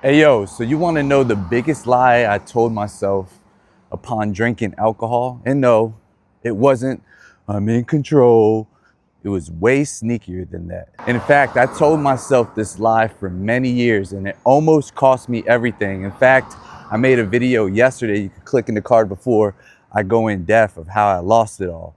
Hey yo, so you want to know the biggest lie I told myself upon drinking alcohol? And no, it wasn't, I'm in control. It was way sneakier than that. In fact, I told myself this lie for many years and it almost cost me everything. In fact, I made a video yesterday, you could click in the card before, I go in depth of how I lost it all.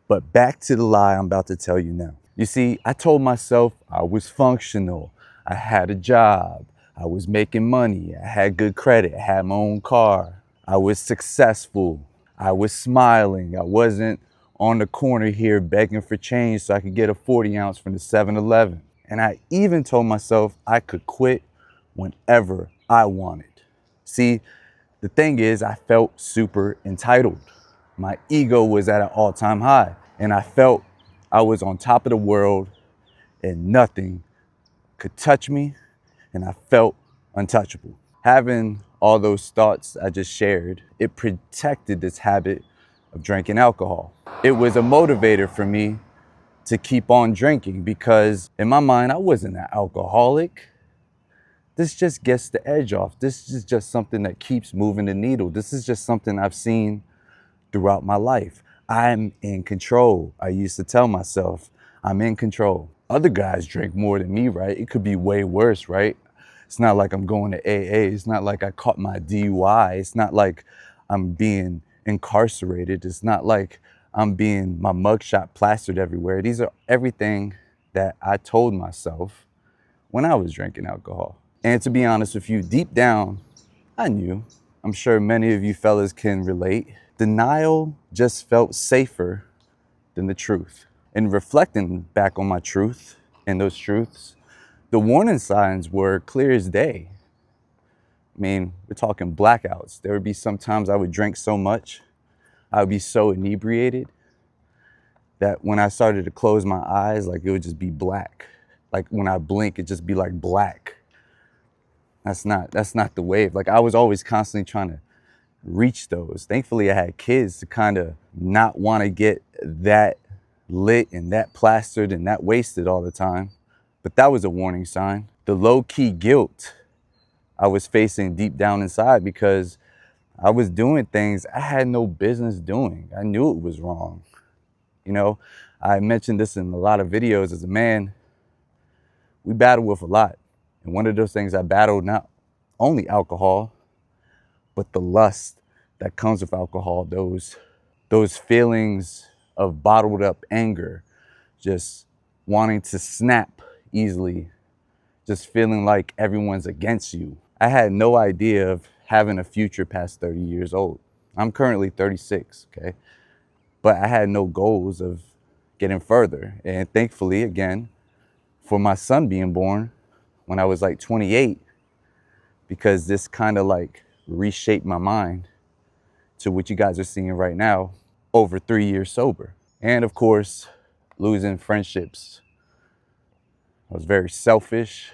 But back to the lie I'm about to tell you now. You see, I told myself I was functional. I had a job. I was making money. I had good credit. I had my own car. I was successful. I was smiling. I wasn't on the corner here begging for change so I could get a 40 ounce from the 7-Eleven. And I even told myself I could quit whenever I wanted. See, the thing is, I felt super entitled. My ego was at an all-time high, and I felt I was on top of the world and nothing could touch me, and I felt untouchable. Having all those thoughts I just shared, it protected this habit of drinking alcohol. It was a motivator for me to keep on drinking because in my mind, I wasn't an alcoholic. This just gets the edge off. This is just something that keeps moving the needle. This is just something I've seen throughout my life. I'm in control. I used to tell myself, I'm in control. Other guys drink more than me, right? It could be way worse, right? It's not like I'm going to AA. It's not like I caught my DUI. It's not like I'm being incarcerated. It's not like I'm being my mugshot plastered everywhere. These are everything that I told myself when I was drinking alcohol. And to be honest with you, deep down, I knew. I'm sure many of you fellas can relate. Denial just felt safer than the truth. And reflecting back on my truth and those truths, the warning signs were clear as day. I mean, we're talking blackouts. There would be some times I would drink so much, I would be so inebriated that when I started to close my eyes, like it would just be black. Like when I blink, it'd just be like black. That's not the wave. Like I was always constantly trying to reach those. Thankfully, I had kids to kind of not want to get that lit and that plastered and that wasted all the time. But that was a warning sign. The low-key guilt I was facing deep down inside because I was doing things I had no business doing. I knew it was wrong. You know, I mentioned this in a lot of videos. As a man, we battle with a lot. And one of those things I battled, not only alcohol, but the lust that comes with alcohol, those feelings of bottled up anger, just wanting to snap easily, just feeling like everyone's against you. I had no idea of having a future past 30 years old. I'm currently 36, okay? But I had no goals of getting further. And thankfully, again, for my son being born when I was like 28, because this kind of like reshaped my mind to what you guys are seeing right now over 3 years sober. And of course, losing friendships. I was very selfish,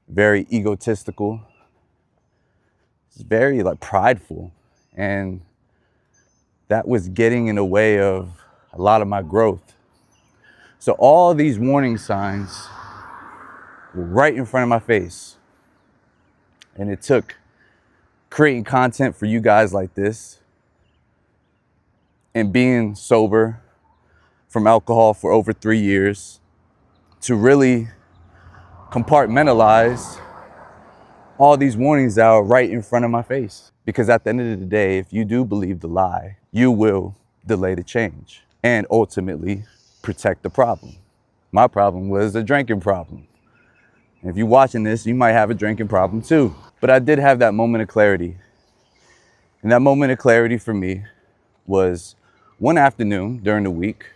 very egotistical, very like prideful. And that was getting in the way of a lot of my growth. So all these warning signs were right in front of my face. And it took creating content for you guys like this and being sober from alcohol for over 3 years to really compartmentalize all these warnings that are right in front of my face. Because at the end of the day, if you do believe the lie, you will delay the change and ultimately protect the problem. My problem was a drinking problem. And if you're watching this, you might have a drinking problem too. But I did have that moment of clarity. And that moment of clarity for me was one afternoon during the week.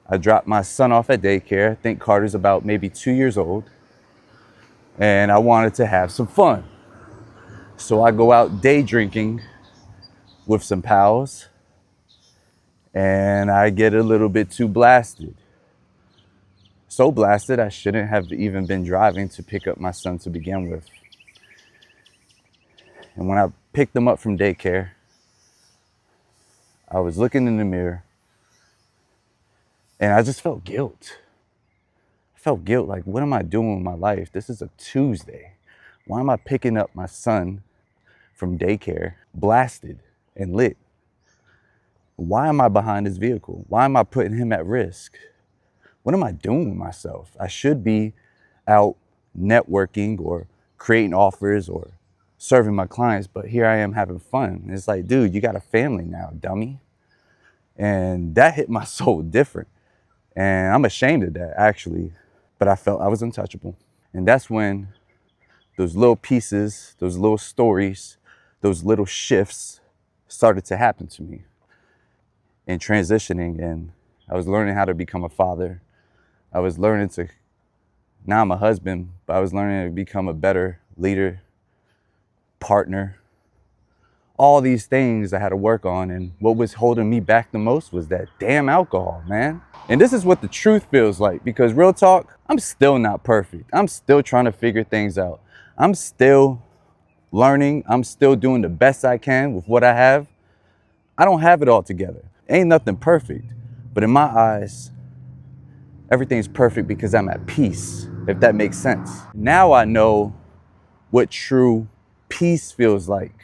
I dropped my son off at daycare. I think Carter's about maybe 2 years old. And I wanted to have some fun. So I go out day drinking with some pals and I get a little bit too blasted. So blasted, I shouldn't have even been driving to pick up my son to begin with. And when I picked him up from daycare, I was looking in the mirror and I just felt guilt. I felt guilt, like, what am I doing with my life? This is a Tuesday. Why am I picking up my son from daycare, blasted and lit? Why am I behind his vehicle? Why am I putting him at risk? What am I doing with myself? I should be out networking or creating offers or serving my clients, but here I am having fun. It's like, dude, you got a family now, dummy. And that hit my soul different. And I'm ashamed of that, actually. But I felt I was untouchable. And that's when those little pieces, those little stories, those little shifts started to happen to me in transitioning. And I was learning how to become a father. I was learning to, now I'm a husband, but I was learning to become a better leader, partner. All these things I had to work on, and what was holding me back the most was that damn alcohol, man. And this is what the truth feels like, because real talk, I'm still not perfect. I'm still trying to figure things out. I'm still learning. I'm still doing the best I can with what I have. I don't have it all together. Ain't nothing perfect. But in my eyes, everything's perfect because I'm at peace, if that makes sense. Now I know what true peace feels like.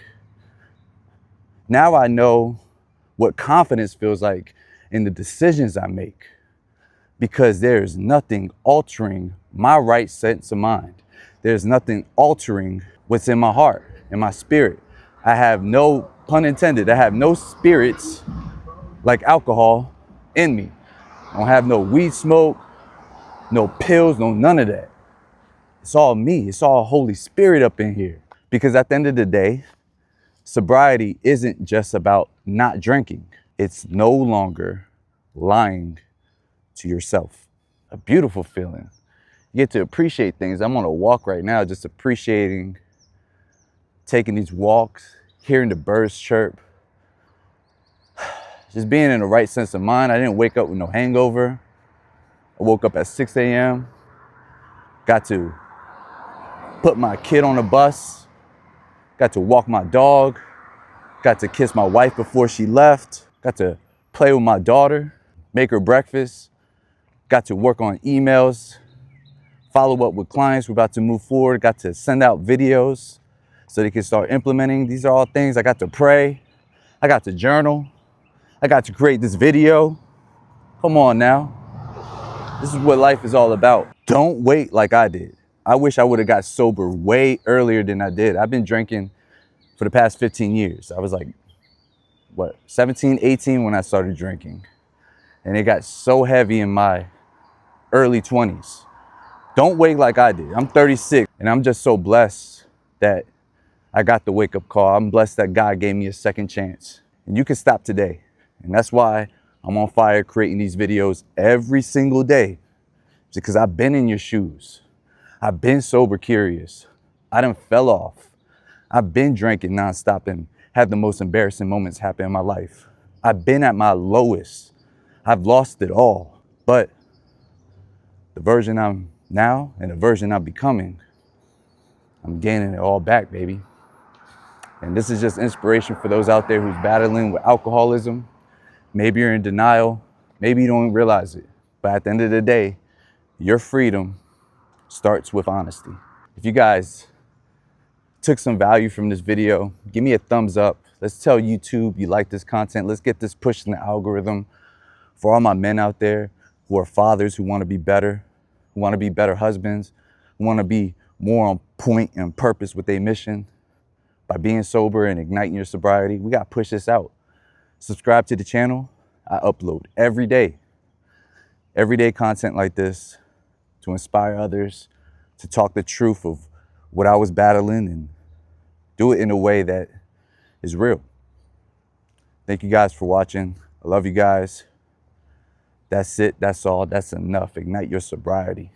Now I know what confidence feels like in the decisions I make, because there's nothing altering my right sense of mind. There's nothing altering what's in my heart and my spirit. I have no, pun intended, I have no spirits like alcohol in me. I don't have no weed smoke, no pills, no none of that. It's all me. It's all Holy Spirit up in here. Because at the end of the day, sobriety isn't just about not drinking. It's no longer lying to yourself. A beautiful feeling. You get to appreciate things. I'm on a walk right now, just appreciating taking these walks, hearing the birds chirp, just being in the right sense of mind. I didn't wake up with no hangover. I woke up at 6 a.m., got to put my kid on a bus, got to walk my dog, got to kiss my wife before she left, got to play with my daughter, make her breakfast, got to work on emails, follow up with clients. We're about to move forward, got to send out videos so they can start implementing. These are all things. I got to pray, I got to journal, I got to create this video. Come on now. This is what life is all about. Don't wait like I did. I wish I would have got sober way earlier than I did. I've been drinking for the past 15 years. I was like, 17, 18 when I started drinking. And it got so heavy in my early 20s. Don't wait like I did. I'm 36, and I'm just so blessed that I got the wake-up call. I'm blessed that God gave me a second chance. And you can stop today. And that's why I'm on fire creating these videos every single day. Because I've been in your shoes. I've been sober curious. I done fell off. I've been drinking nonstop and had the most embarrassing moments happen in my life. I've been at my lowest. I've lost it all. But the version I'm now and the version I'm becoming, I'm gaining it all back, baby. And this is just inspiration for those out there who's battling with alcoholism. Maybe you're in denial. Maybe you don't realize it. But at the end of the day, your freedom starts with honesty. If you guys took some value from this video, give me a thumbs up. Let's tell YouTube you like this content. Let's get this pushed in the algorithm for all my men out there who are fathers, who want to be better, who want to be better husbands, who want to be more on point and purpose with their mission by being sober and igniting your sobriety. We got to push this out. Subscribe to the channel. I upload every day content like this to inspire others, to talk the truth of what I was battling and do it in a way that is real. Thank you guys for watching. I love you guys. That's it. That's all. That's enough. Ignite your sobriety.